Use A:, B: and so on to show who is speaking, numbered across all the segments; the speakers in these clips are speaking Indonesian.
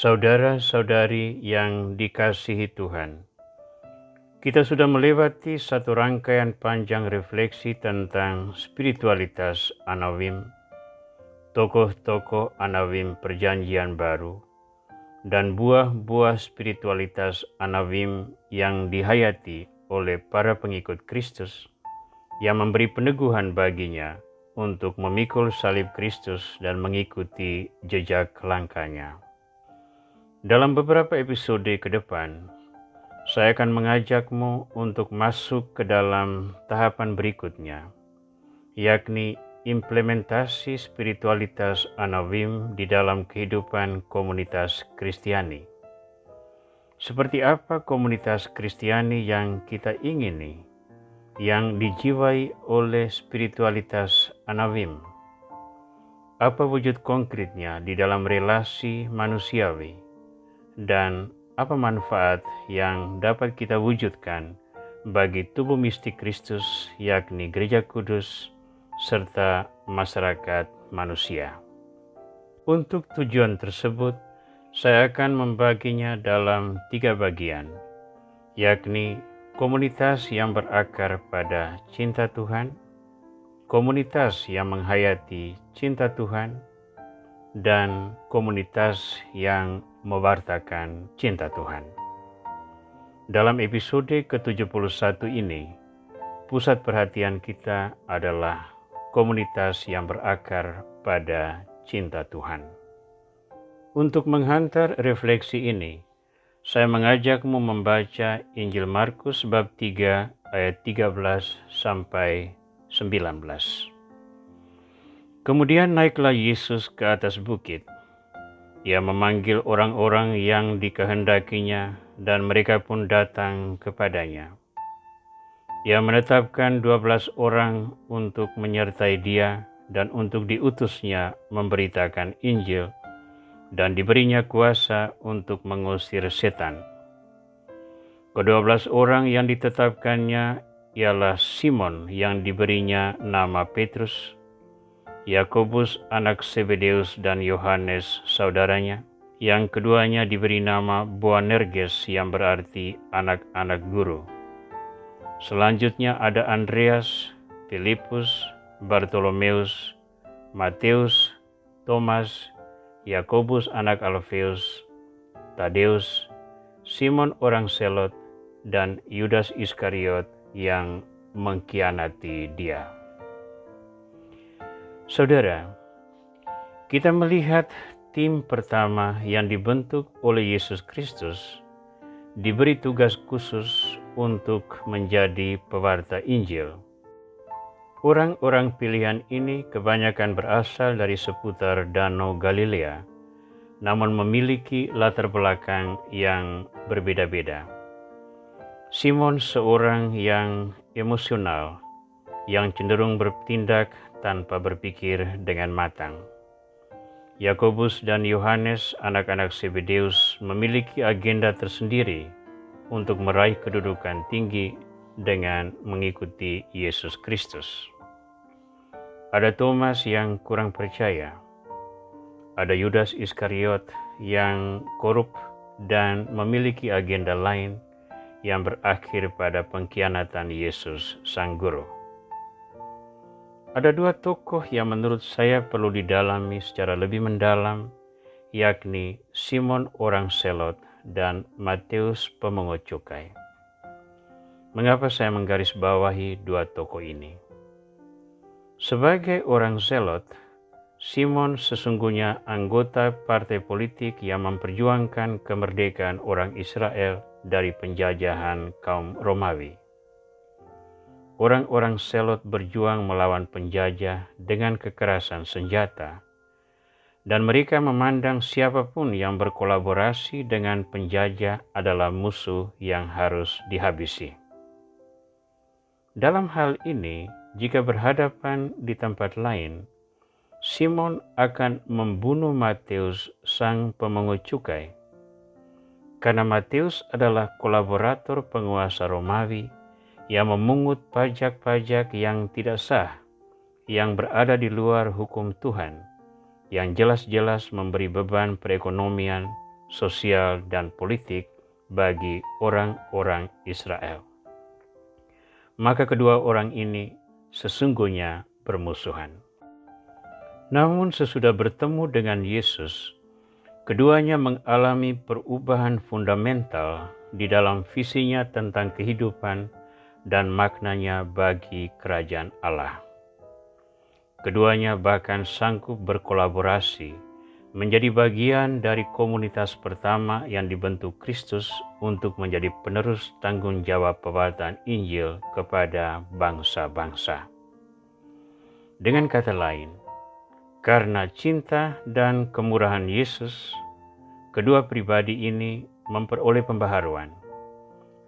A: Saudara-saudari yang dikasihi Tuhan, kita sudah melewati satu rangkaian panjang refleksi tentang spiritualitas Anawim, tokoh-tokoh Anawim Perjanjian Baru, dan buah-buah spiritualitas Anawim yang dihayati oleh para pengikut Kristus yang memberi peneguhan baginya untuk memikul salib Kristus dan mengikuti jejak langkahnya. Dalam beberapa episode ke depan, saya akan mengajakmu untuk masuk ke dalam tahapan berikutnya, yakni implementasi spiritualitas Anawim di dalam kehidupan komunitas Kristiani. Seperti apa komunitas Kristiani yang kita ingini, yang dijiwai oleh spiritualitas Anawim? Apa wujud konkretnya di dalam relasi manusiawi? Dan apa manfaat yang dapat kita wujudkan bagi tubuh mistik Kristus, yakni Gereja Kudus, serta masyarakat manusia. Untuk tujuan tersebut, saya akan membaginya dalam 3 bagian, yakni komunitas yang berakar pada cinta Tuhan, komunitas yang menghayati cinta Tuhan, dan komunitas yang mewartakan cinta Tuhan. Dalam episode ke-71 ini, pusat perhatian kita adalah komunitas yang berakar pada cinta Tuhan. Untuk menghantar refleksi ini, saya mengajakmu membaca Injil Markus bab 3 ayat 13 sampai 19. Kemudian naiklah Yesus ke atas bukit. Ia memanggil orang-orang yang dikehendakinya, dan mereka pun datang kepadanya. Ia menetapkan 12 orang untuk menyertai dia dan untuk diutusnya memberitakan Injil, dan diberinya kuasa untuk mengusir setan. Ke-12 orang yang ditetapkannya ialah Simon yang diberinya nama Petrus, Yakobus anak Zebedeus dan Yohanes saudaranya, yang keduanya diberi nama Boanerges yang berarti anak-anak guru. Selanjutnya ada Andreas, Filipus, Bartolomeus, Matius, Thomas, Yakobus anak Alfeus, Tadeus, Simon orang Selot, dan Yudas Iskariot yang mengkhianati dia. Saudara, kita melihat tim pertama yang dibentuk oleh Yesus Kristus diberi tugas khusus untuk menjadi pewarta Injil. Orang-orang pilihan ini kebanyakan berasal dari seputar Danau Galilea, namun memiliki latar belakang yang berbeda-beda. Simon seorang yang emosional, yang cenderung bertindak tanpa berpikir dengan matang. Yakobus dan Yohanes, anak-anak Zebedeus, memiliki agenda tersendiri untuk meraih kedudukan tinggi dengan mengikuti Yesus Kristus. Ada Thomas yang kurang percaya. Ada Yudas Iskariot yang korup dan memiliki agenda lain yang berakhir pada pengkhianatan Yesus Sang Guru. Ada 2 tokoh yang menurut saya perlu didalami secara lebih mendalam, yakni Simon orang Selot dan Matius pemungut cukai. Mengapa saya menggarisbawahi 2 tokoh ini? Sebagai orang Selot, Simon sesungguhnya anggota partai politik yang memperjuangkan kemerdekaan orang Israel dari penjajahan kaum Romawi. Orang-orang Selot berjuang melawan penjajah dengan kekerasan senjata, dan mereka memandang siapapun yang berkolaborasi dengan penjajah adalah musuh yang harus dihabisi. Dalam hal ini, jika berhadapan di tempat lain, Simon akan membunuh Matius sang pemungut cukai, karena Matius adalah kolaborator penguasa Romawi yang memungut pajak-pajak yang tidak sah, yang berada di luar hukum Tuhan, yang jelas-jelas memberi beban perekonomian sosial, dan politik bagi orang-orang Israel. Maka kedua orang ini sesungguhnya bermusuhan. Namun sesudah bertemu dengan Yesus, keduanya mengalami perubahan fundamental di dalam visinya tentang kehidupan dan maknanya bagi kerajaan Allah. Keduanya bahkan sanggup berkolaborasi menjadi bagian dari komunitas pertama yang dibentuk Kristus untuk menjadi penerus tanggung jawab pemberitaan Injil kepada bangsa-bangsa. Dengan kata lain, karena cinta dan kemurahan Yesus, kedua pribadi ini memperoleh pembaharuan,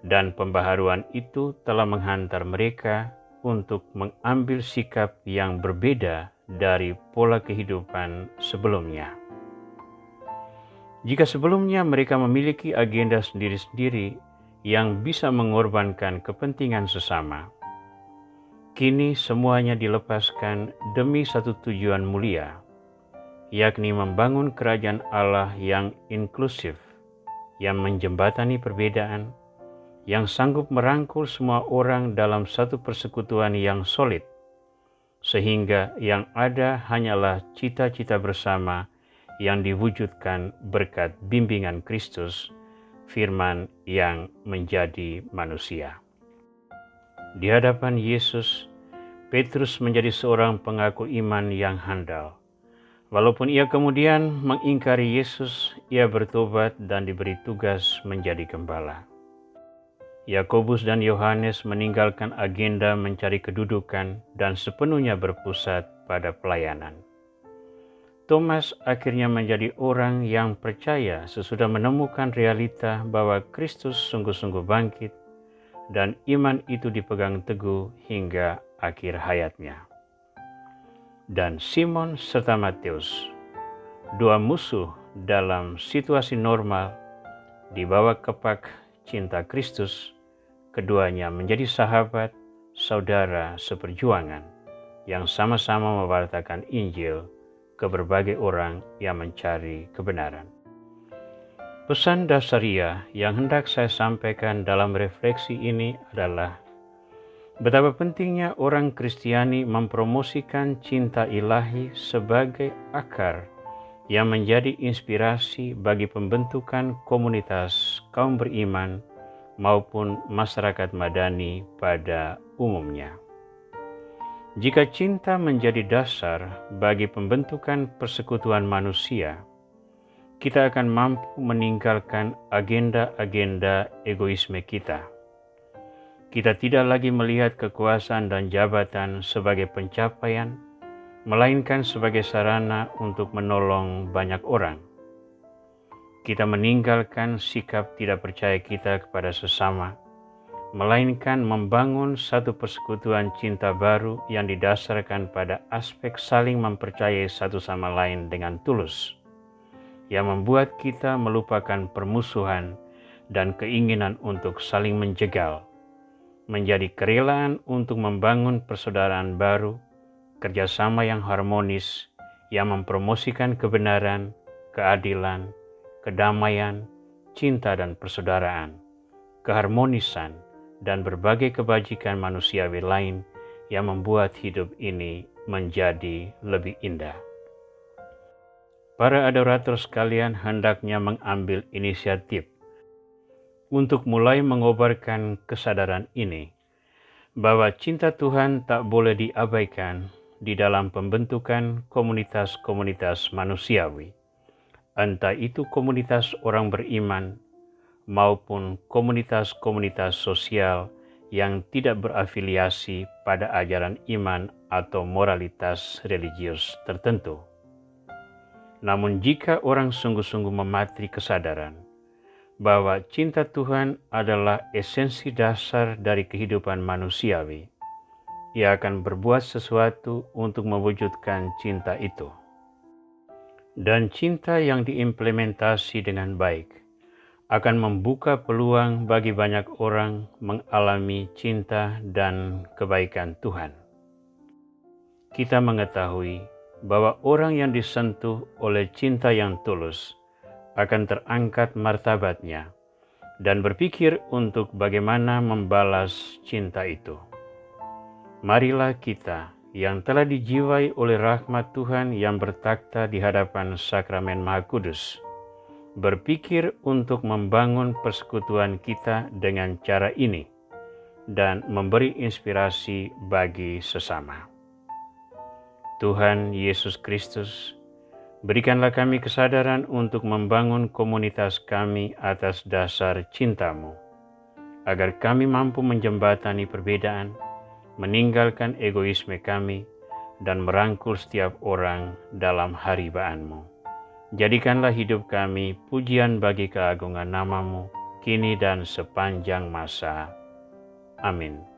A: dan pembaharuan itu telah menghantar mereka untuk mengambil sikap yang berbeda dari pola kehidupan sebelumnya. Jika sebelumnya mereka memiliki agenda sendiri-sendiri yang bisa mengorbankan kepentingan sesama, kini semuanya dilepaskan demi satu tujuan mulia, yakni membangun kerajaan Allah yang inklusif, yang menjembatani perbedaan, yang sanggup merangkul semua orang dalam satu persekutuan yang solid, sehingga yang ada hanyalah cita-cita bersama yang diwujudkan berkat bimbingan Kristus, firman yang menjadi manusia. Di hadapan Yesus, Petrus menjadi seorang pengaku iman yang handal. Walaupun ia kemudian mengingkari Yesus, ia bertobat dan diberi tugas menjadi gembala. Yakobus dan Yohanes meninggalkan agenda mencari kedudukan dan sepenuhnya berpusat pada pelayanan. Thomas akhirnya menjadi orang yang percaya sesudah menemukan realita bahwa Kristus sungguh-sungguh bangkit, dan iman itu dipegang teguh hingga akhir hayatnya. Dan Simon serta Matius, dua musuh dalam situasi normal, di bawah kepak cinta Kristus, keduanya menjadi sahabat, saudara seperjuangan yang sama-sama mewartakan Injil ke berbagai orang yang mencari kebenaran. Pesan dasariah yang hendak saya sampaikan dalam refleksi ini adalah betapa pentingnya orang Kristiani mempromosikan cinta ilahi sebagai akar yang menjadi inspirasi bagi pembentukan komunitas kaum beriman maupun masyarakat madani pada umumnya. Jika cinta menjadi dasar bagi pembentukan persekutuan manusia, kita akan mampu meninggalkan agenda-agenda egoisme kita. Kita tidak lagi melihat kekuasaan dan jabatan sebagai pencapaian, melainkan sebagai sarana untuk menolong banyak orang. Kita meninggalkan sikap tidak percaya kita kepada sesama, melainkan membangun satu persekutuan cinta baru yang didasarkan pada aspek saling mempercayai satu sama lain dengan tulus, yang membuat kita melupakan permusuhan dan keinginan untuk saling menjegal, menjadi kerelaan untuk membangun persaudaraan baru, kerjasama yang harmonis, yang mempromosikan kebenaran, keadilan, kedamaian, cinta dan persaudaraan, keharmonisan, dan berbagai kebajikan manusiawi lain yang membuat hidup ini menjadi lebih indah. Para adorator sekalian hendaknya mengambil inisiatif untuk mulai mengobarkan kesadaran ini, bahwa cinta Tuhan tak boleh diabaikan di dalam pembentukan komunitas-komunitas manusiawi, entah itu komunitas orang beriman maupun komunitas-komunitas sosial yang tidak berafiliasi pada ajaran iman atau moralitas religius tertentu. Namun jika orang sungguh-sungguh mematri kesadaran bahwa cinta Tuhan adalah esensi dasar dari kehidupan manusiawi, ia akan berbuat sesuatu untuk mewujudkan cinta itu. Dan cinta yang diimplementasi dengan baik akan membuka peluang bagi banyak orang mengalami cinta dan kebaikan Tuhan. Kita mengetahui bahwa orang yang disentuh oleh cinta yang tulus akan terangkat martabatnya dan berpikir untuk bagaimana membalas cinta itu. Marilah kita yang telah dijiwai oleh rahmat Tuhan yang bertakhta di hadapan Sakramen Maha Kudus, berpikir untuk membangun persekutuan kita dengan cara ini dan memberi inspirasi bagi sesama. Tuhan Yesus Kristus, berikanlah kami kesadaran untuk membangun komunitas kami atas dasar cinta-Mu, agar kami mampu menjembatani perbedaan, meninggalkan egoisme kami, dan merangkul setiap orang dalam haribaan-Mu. Jadikanlah hidup kami pujian bagi keagungan nama-Mu, kini dan sepanjang masa. Amin.